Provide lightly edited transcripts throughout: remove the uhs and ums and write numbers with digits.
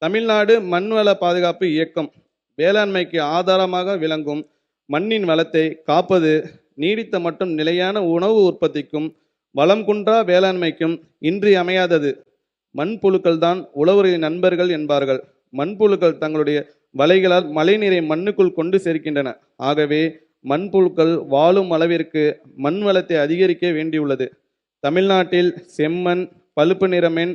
தமிழ்நாடு மண்வள பாதுகாப்பு இயக்கம் வேளாண்மைக்கு ஆதாரமாக விளங்கும் மண்ணின் வளத்தை காப்பது நீடித்த மற்றும் நிலையான உணவு உற்பத்திக்கும் வளம் குன்றா வேளாண்மைக்கும் இன்றியமையாதது. மண்புழுக்கள் தான் உழவர்களின் நண்பர்கள் என்பார்கள். மண்புழுக்கள் தங்களுடைய வலைகளால் மழைநீரை மண்ணுக்குள் கொண்டு சேர்க்கின்றன. ஆகவே மண்புழுக்கள் வாழும் அளவிற்கு மண் வளத்தை அதிகரிக்க வேண்டியுள்ளது. தமிழ்நாட்டில் செம்மண், பழுப்பு நிறமண்,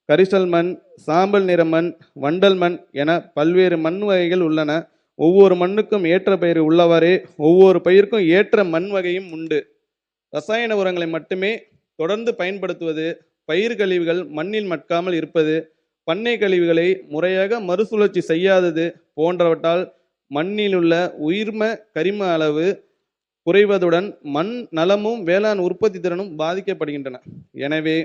கரிசல் மண், சாம்பல் நிற மண், வண்டல் மண் என பல்வேறு மண் வகைகள் உள்ளன. ஒவ்வொரு மண்ணுக்கும் ஏற்ற பயிர் உள்ளவாறே ஒவ்வொரு பயிருக்கும் ஏற்ற மண் வகையும் உண்டு. ரசாயன உரங்களை மட்டுமே தொடர்ந்து பயன்படுத்துவது, பயிர் கழிவுகள் மண்ணில் மட்காமல் இருப்பது, பண்ணை கழிவுகளை முறையாக மறுசுழற்சி செய்யாதது போன்றவற்றால் மண்ணில் உள்ள உயிர்ம கரிம அளவு குறைவதுடன் மண் நலமும் வேளாண் உற்பத்தி திறனும் பாதிக்கப்படுகின்றன. எனவே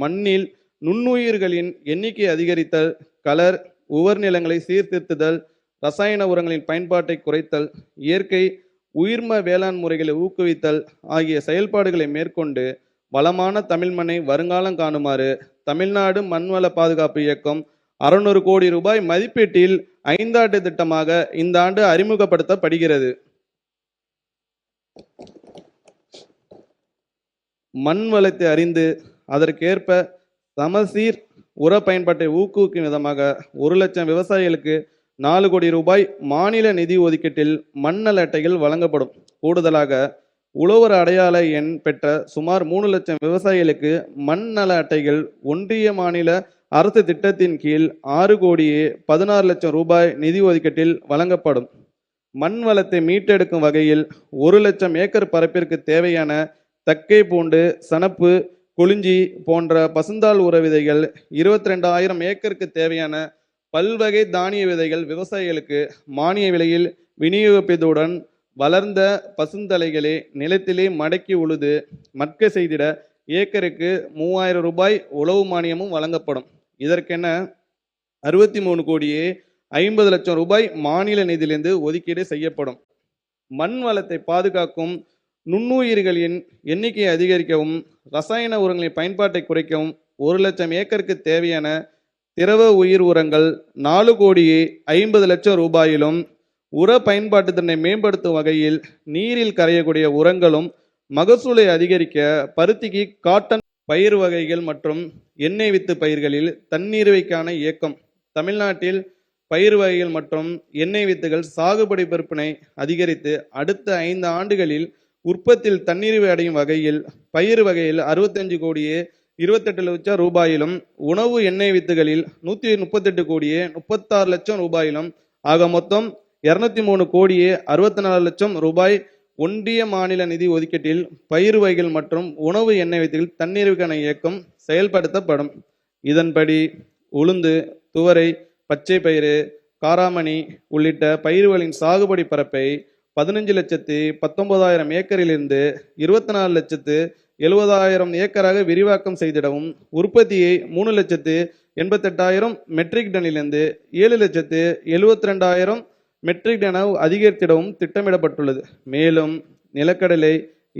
மண்ணில் நுண்ணுயிர்களின் எண்ணிக்கை அதிகரித்தல், கலர் உவர் நிலங்களை சீர்திருத்துதல், ரசாயன உரங்களின் பயன்பாட்டை குறைத்தல், இயற்கை உயிர்ம வேளாண் முறைகளை ஊக்குவித்தல் ஆகிய செயல்பாடுகளை மேற்கொண்டு வளமான தமிழ் மண்ணை வருங்காலம் காணுமாறு தமிழ்நாடு மண்வள பாதுகாப்பு இயக்கம் 600 கோடி ரூபாய் மதிப்பீட்டில் 5 திட்டமாக இந்த ஆண்டு அறிமுகப்படுத்தப்படுகிறது. மண் வளத்தை அறிந்து அதற்கேற்ப சமசீர் உர பயன்பாட்டை ஊக்குவிக்கும் விதமாக 1 லட்சம் விவசாயிகளுக்கு 4 கோடி ரூபாய் மாநில நிதி ஒதுக்கீட்டில் மண்ணல் அட்டைகள் வழங்கப்படும். கூடுதலாக உழவர் அடையாள எண் பெற்ற சுமார் 3 லட்சம் விவசாயிகளுக்கு மண் நல அட்டைகள் ஒன்றிய மாநில அரசு திட்டத்தின் கீழ் 6 கோடியே 16 லட்சம் ரூபாய் நிதி ஒதுக்கீட்டில் வழங்கப்படும். மண் வளத்தை மீட்டெடுக்கும் வகையில் 1 லட்சம் ஏக்கர் பரப்பிற்கு தேவையான தக்கை பூண்டு, சணப்பு, கொளிஞ்சி போன்ற பசுந்தாள் உர விதைகள், 22,000 ஏக்கருக்கு தேவையான பல்வகை தானிய விதைகள் விவசாயிகளுக்கு மானிய விலையில் விநியோகிப்பதுடன் வளர்ந்த பசுந்தலைகளை நிலத்திலே மடக்கி உழுது மட்க செய்திட ஏக்கருக்கு 3000 ரூபாய் உழவு மானியமும் வழங்கப்படும். இதற்கென 63 கோடியே 50 லட்சம் ரூபாய் மாநில நிதியிலிருந்து ஒதுக்கீடு செய்யப்படும். மண் வளத்தை பாதுகாக்கும் நுண்ணுயிர்களின் எண்ணிக்கையை அதிகரிக்கவும், ரசாயன உரங்களின் பயன்பாட்டை குறைக்கவும் 1 லட்சம் ஏக்கருக்கு தேவையான திரவ உயிர் உரங்கள் 4 கோடியே 50 லட்சம் ரூபாயிலும், உர பயன்பாட்டு திறனை மேம்படுத்தும் வகையில் நீரில் கரையக்கூடிய உரங்களும், மகசூலை அதிகரிக்க பருத்திக்கு காட்டன் பயிர் வகைகள் மற்றும் எண்ணெய் வித்து பயிர்களில் தண்ணீர்வைக்கான இயக்கம். தமிழ்நாட்டில் பயிர் வகைகள் மற்றும் எண்ணெய் வித்துகள் சாகுபடி விற்பனை அதிகரித்து அடுத்த 5 ஆண்டுகளில் உற்பத்தியில் தண்ணீர்வை அடையும் வகையில் பயிர் வகையில் 65 கோடியே 28 லட்சம் ரூபாயிலும், உணவு எண்ணெய் வித்துகளில் 138 கோடியே 36 லட்சம் ரூபாயிலும் ஆக மொத்தம் 203 கோடியே 64 லட்சம் ரூபாய் ஒன்றிய மாநில நிதி ஒதுக்கீட்டில் பயிர் வகைகள் மற்றும் உணவு எண்ணெய் வித்துகள் தண்ணீருக்கான இயக்கம் செயல்படுத்தப்படும். இதன்படி உளுந்து, துவரை, பச்சை பயிறு, காராமணி உள்ளிட்ட பயிர்களின் சாகுபடி பரப்பை 15,19,000 ஏக்கரிலிருந்து 24,70,000 ஏக்கராக விரிவாக்கம் செய்திடவும், உற்பத்தியை 3,88,000 மெட்ரிக் டனிலிருந்து 7,72,000 மெட்ரிக் டன் அதிகரித்திடவும் திட்டமிடப்பட்டுள்ளது. மேலும் நிலக்கடலை,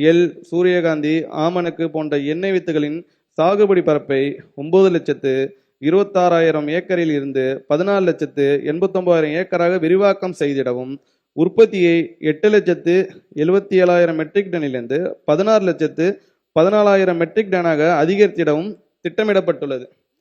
எள், சூரியகாந்தி, ஆமணக்கு போன்ற எண்ணெய் வித்துகளின் சாகுபடி பரப்பை 9,26,000 ஏக்கரில் இருந்து 14,89,000 ஏக்கராக விரிவாக்கம் செய்திடவும், உற்பத்தியை 8,77,000 மெட்ரிக் டனிலிருந்து 16,14,000 மெட்ரிக் டனாக அதிகரித்திடவும் திட்டமிடப்பட்டுள்ளது.